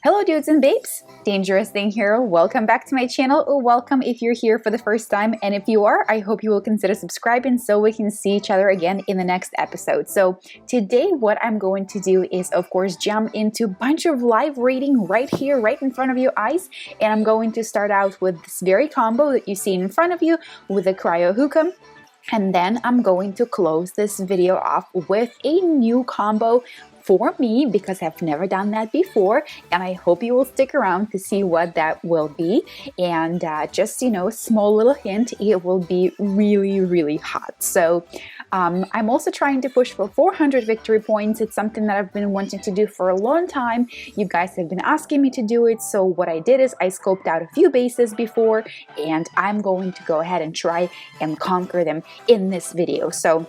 Hello dudes and babes, DangerousThing here. Welcome back to my channel, or welcome if you're here for the first time, and if you are, I hope you will consider subscribing so we can see each other again in the next episode. So today what I'm going to do is of course jump into a bunch of live reading right here, right in front of your eyes, and I'm going to start out with this very combo that you see in front of you with the cryo hookah. And then I'm going to close this video off with a new combo for me because I've never done that before, and I hope you will stick around to see what that will be. And just, you know, small little hint, it will be really hot. So I'm also trying to push for 400 victory points. It's something that I've been wanting to do for a long time. You guys have been asking me to do it, so what I did is I scoped out a few bases before, and I'm going to go ahead and try and conquer them in this video. So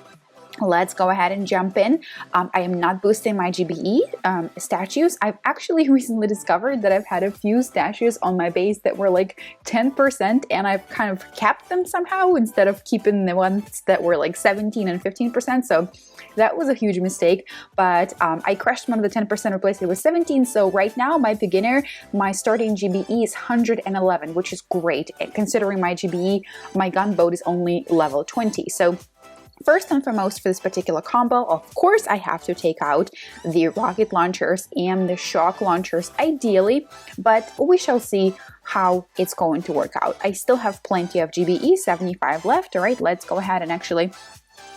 let's go ahead and jump in. I am not boosting my GBE statues. I've actually recently discovered that I've had a few statues on my base that were like 10%, and I've kind of capped them somehow instead of keeping the ones that were like 17 and 15%. So that was a huge mistake, but I crushed one of the 10%, replaced it with 17. So right now my starting GBE is 111, which is great. And considering my GBE, my gunboat is only level 20. So first and foremost for this particular combo, of course, I have to take out the rocket launchers and the shock launchers ideally, but we shall see how it's going to work out. I still have plenty of GBE, 75 left. All right, let's go ahead and actually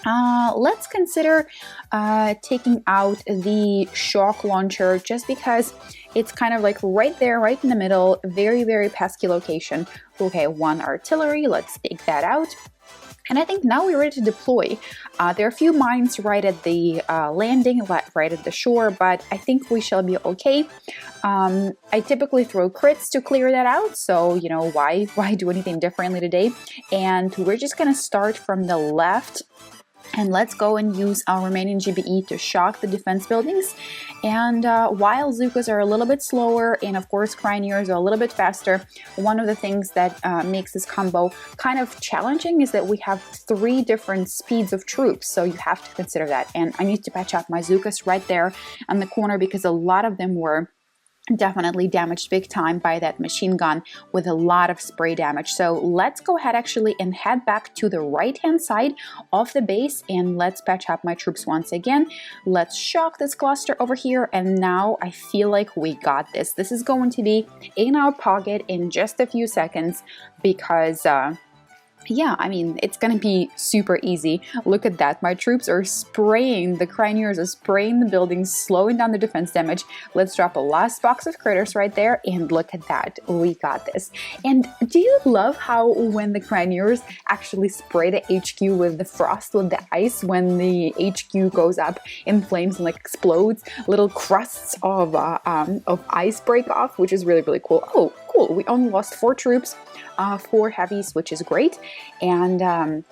let's consider taking out the shock launcher just because it's kind of like right there, right in the middle, very pesky location. Okay, one artillery, let's take that out. And I think now we're ready to deploy. There are a few mines right at the landing, right at the shore, but I think we shall be okay. I typically throw crits to clear that out, so you know, why do anything differently today? And we're just gonna start from the left. And let's go and use our remaining GBE to shock the defense buildings. And while Zookas are a little bit slower, and of course Cryoneers are a little bit faster, one of the things that makes this combo kind of challenging is that we have 3 different speeds of troops, so you have to consider that. And I need to patch up my Zookas right there on the corner because a lot of them were definitely damaged big time by that machine gun with a lot of spray damage. So let's go ahead actually and head back to the right hand side of the base, and let's patch up my troops once again. Let's shock this cluster over here, and now I feel like we got this. This is going to be in our pocket in just a few seconds because yeah, I mean, it's gonna be super easy. Look at that. My troops are spraying, the Cryoneers are spraying the buildings, slowing down the defense damage. Let's drop a last box of critters right there, and look at that. We got this. And do you love how when the Cryoneers actually spray the HQ with the frost, with the ice, when the HQ goes up in flames and like explodes, little crusts of ice break off, which is really cool. Oh, cool. We only lost 4 troops. 4 heavies, which is great. And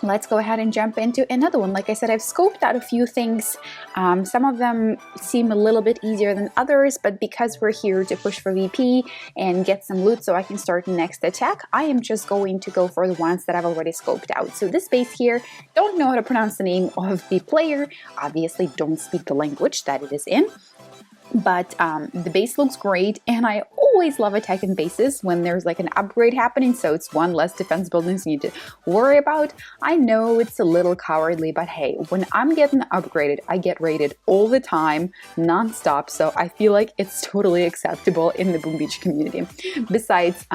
let's go ahead and jump into another one. Like I said, I've scoped out a few things. Some of them seem a little bit easier than others, but because we're here to push for VP and get some loot so I can start the next attack, I am just going to go for the ones that I've already scoped out. So this base here, don't know how to pronounce the name of the player, obviously don't speak the language that it is in. But the base looks great, and I always love attacking bases when there's like an upgrade happening, so it's one less defense buildings you need to worry about. I know it's a little cowardly, but hey, when I'm getting upgraded, I get raided all the time, non-stop, so I feel like it's totally acceptable in the BoomBeach community. Besides,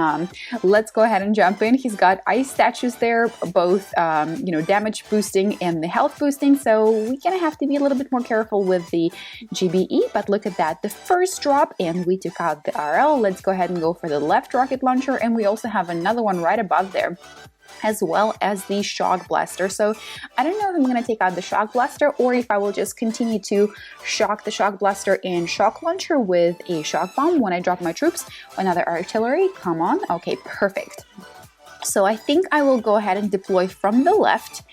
let's go ahead and jump in. He's got ice statues there, both you know, damage boosting and the health boosting, so we're gonna have to be a little bit more careful with the GBE, but look at that. The first drop, and we took out the RL. Let's go ahead and go for the left rocket launcher, and we also have another one right above there, as well as the shock blaster. So I don't know if I'm going to take out the shock blaster or if I will just continue to shock the shock blaster and shock launcher with a shock bomb when I drop my troops. Another artillery, come on. Okay, perfect. So I think I will go ahead and deploy from the left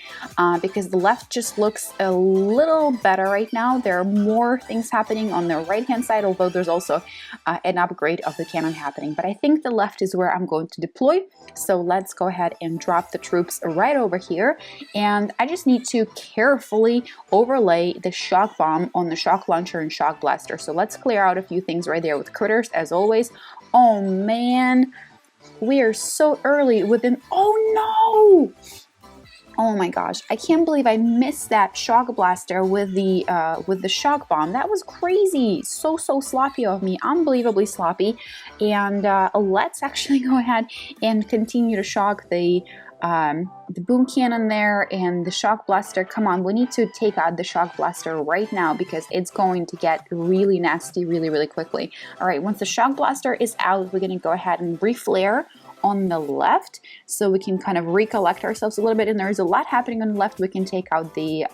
because the left just looks a little better right now. There are more things happening on the right hand side, although there's also an upgrade of the cannon happening. But I think the left is where I'm going to deploy. So let's go ahead and drop the troops right over here. And I just need to carefully overlay the shock bomb on the shock launcher and shock blaster. So let's clear out a few things right there with critters as always. Oh man. We are so early within, oh no! Oh my gosh, I can't believe I missed that shock blaster with the shock bomb. That was crazy. So sloppy of me, unbelievably sloppy. And let's actually go ahead and continue to shock the boom cannon there and the shock blaster. Come on, we need to take out the shock blaster right now because it's going to get really nasty really quickly. All right, once the shock blaster is out, we're going to go ahead and reflare on the left so we can kind of recollect ourselves a little bit. And there's a lot happening on the left. We can take out the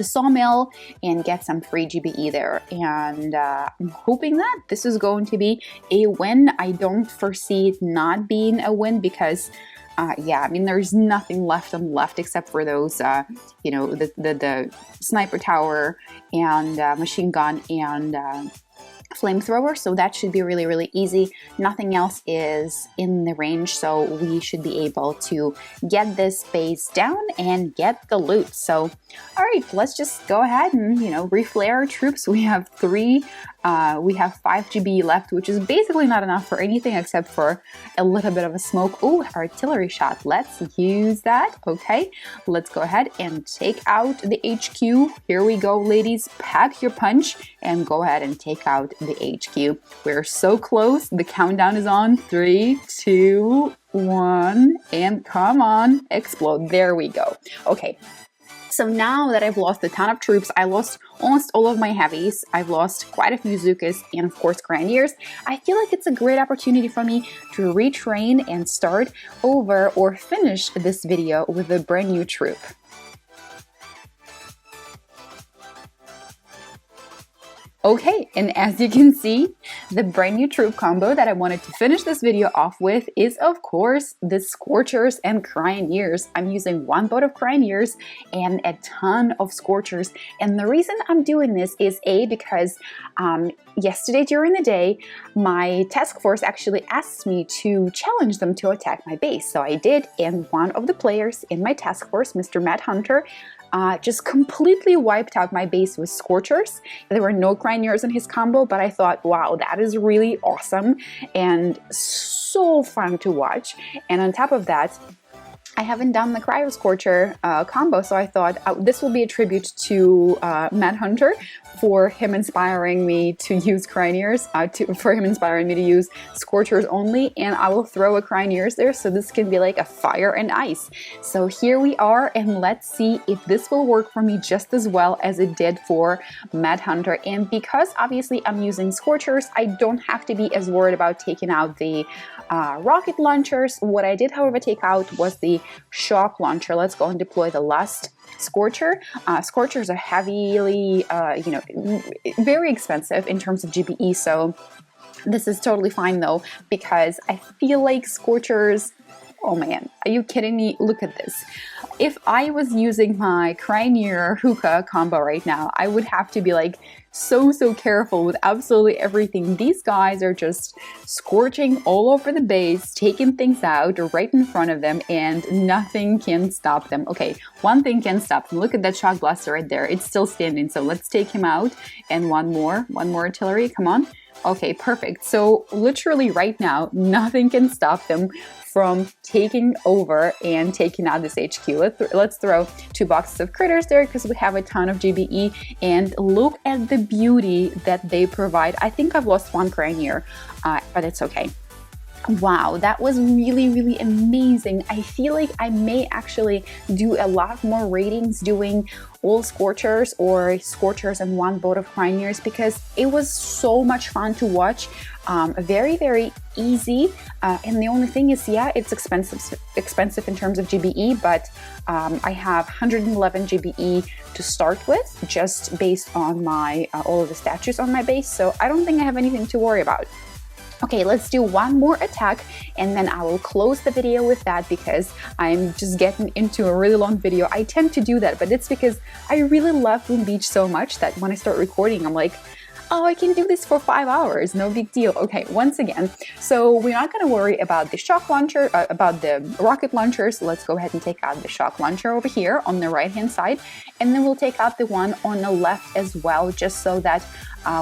sawmill and get some free GBE there, and I'm hoping that this is going to be a win. I don't foresee it not being a win because yeah, I mean, there's nothing left on the left except for those, you know, the sniper tower and machine gun and flamethrower, so that should be really easy. Nothing else is in the range, so we should be able to get this base down and get the loot. So all right, let's just go ahead and, you know, reflare our troops. We have 5 GB left, which is basically not enough for anything except for a little bit of a smoke. Oh, artillery shot. Let's use that. Okay, let's go ahead and take out the HQ. Here we go, ladies. Pack your punch and go ahead and take out the HQ. We're so close. The countdown is on. 3, 2, 1, and come on, explode. There we go. Okay. So now that I've lost a ton of troops, I lost almost all of my heavies, I've lost quite a few Zookas, and of course Cryoneers, I feel like it's a great opportunity for me to retrain and start over or finish this video with a brand new troop. Okay, and as you can see, the brand new troop combo that I wanted to finish this video off with is, of course, the Scorchers and Cryoneers. I'm using 1 boat of Cryoneers and a ton of Scorchers. And the reason I'm doing this is because yesterday during the day, my task force actually asked me to challenge them to attack my base. So I did, and one of the players in my task force, Mr. Mad Hunter, just completely wiped out my base with Scorchers. There were no Cryoneers in his combo, but I thought, wow, that is really awesome and so fun to watch. And on top of that, I haven't done the Cryo Scorcher combo, so I thought this will be a tribute to Mad Hunter for him inspiring me to use Cryoneers, for him inspiring me to use Scorchers only, and I will throw a Cryoneers there, so this can be like a fire and ice. So here we are, and let's see if this will work for me just as well as it did for Mad Hunter. And because obviously I'm using Scorchers, I don't have to be as worried about taking out the rocket launchers. What I did, however, take out was the shock launcher. Let's go and deploy the last Scorcher. Scorchers are heavily, you know, very expensive in terms of GBE, so this is totally fine though, because I feel like Scorchers, oh man, are you kidding me? Look at this. If I was using my Cryoneer hookah combo right now, I would have to be like so careful with absolutely everything. These guys are just scorching all over the base, taking things out right in front of them, and nothing can stop them. Okay, one thing can stop them. Look at that shock blaster right there. It's still standing, so let's take him out. And one more artillery, come on. Okay, perfect. So literally right now, nothing can stop them from taking over and taking out this HQ. Let's throw 2 boxes of critters there because we have a ton of GBE, and look at the beauty that they provide. I think I've lost 1 Cryoneer, but it's okay. Wow, that was really amazing. I feel like I may actually do a lot more ratings doing all Scorchers or Scorchers and 1 boat of Cryoneers because it was so much fun to watch. Very easy, and the only thing is, yeah, it's expensive in terms of GBE, but I have 111 GBE to start with, just based on my all of the statues on my base, so I don't think I have anything to worry about. Okay, let's do one more attack and then I will close the video with that because I'm just getting into a really long video. I tend to do that, but it's because I really love BoomBeach so much that when I start recording, I'm like, oh, I can do this for 5 hours, no big deal. Okay, once again, so we're not gonna worry about the shock launcher, about the rocket launchers. Let's go ahead and take out the shock launcher over here on the right-hand side, and then we'll take out the one on the left as well, just so that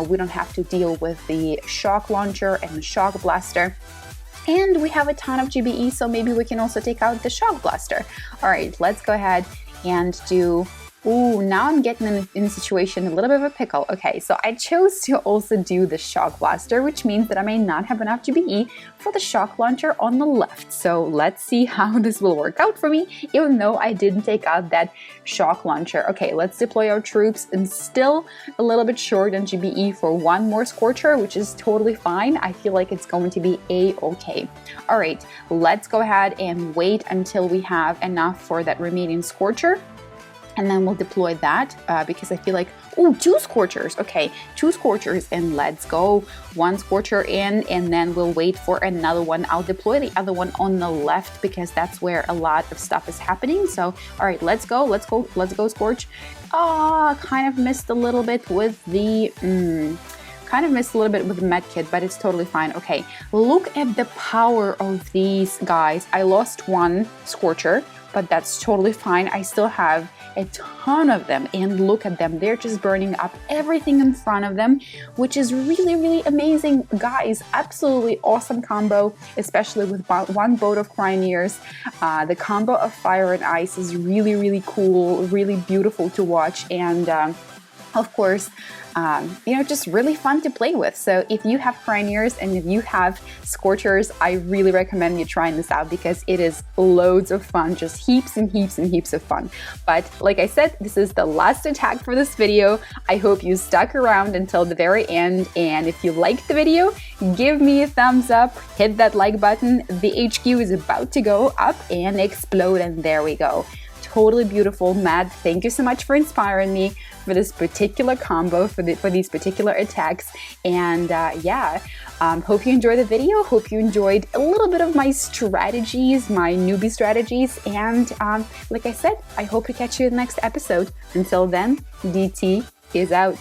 we don't have to deal with the shock launcher and the shock blaster. And we have a ton of GBE, so maybe we can also take out the shock blaster. All right, let's go ahead and do... Ooh, now I'm getting in a situation, a little bit of a pickle. Okay, so I chose to also do the shock blaster, which means that I may not have enough GBE for the shock launcher on the left. So let's see how this will work out for me, even though I didn't take out that shock launcher. Okay, let's deploy our troops, and still a little bit short on GBE for one more Scorcher, which is totally fine. I feel like it's going to be a-okay. All right, let's go ahead and wait until we have enough for that remaining Scorcher. And then we'll deploy that because I feel like, oh, 2 Scorchers. Okay, 2 Scorchers, and let's go. 1 Scorcher in, and then we'll wait for another one. I'll deploy the other one on the left because that's where a lot of stuff is happening. So, all right, let's go, Scorch. Ah, kind of missed a little bit with the... kind of missed a little bit with the med kit, but it's totally fine. Okay, look at the power of these guys. I lost 1 Scorcher, but that's totally fine. I still have a ton of them, and look at them. They're just burning up everything in front of them, which is really, really amazing. Guys, absolutely awesome combo, especially with 1 boat of Cryoneers. The combo of fire and ice is really, really cool, really beautiful to watch, and of course, you know, just really fun to play with. So if you have Cryoneers and if you have Scorchers, I really recommend you trying this out because it is loads of fun, just heaps and heaps and heaps of fun. But like I said, this is the last attack for this video. I hope you stuck around until the very end, and if you liked the video, give me a thumbs up, hit that like button. The HQ is about to go up and explode, and there we go. Totally beautiful. Matt, thank you so much for inspiring me for this particular combo, for these particular attacks. And yeah, hope you enjoyed the video. Hope you enjoyed a little bit of my strategies, my newbie strategies. And like I said, I hope to catch you in the next episode. Until then, DT is out.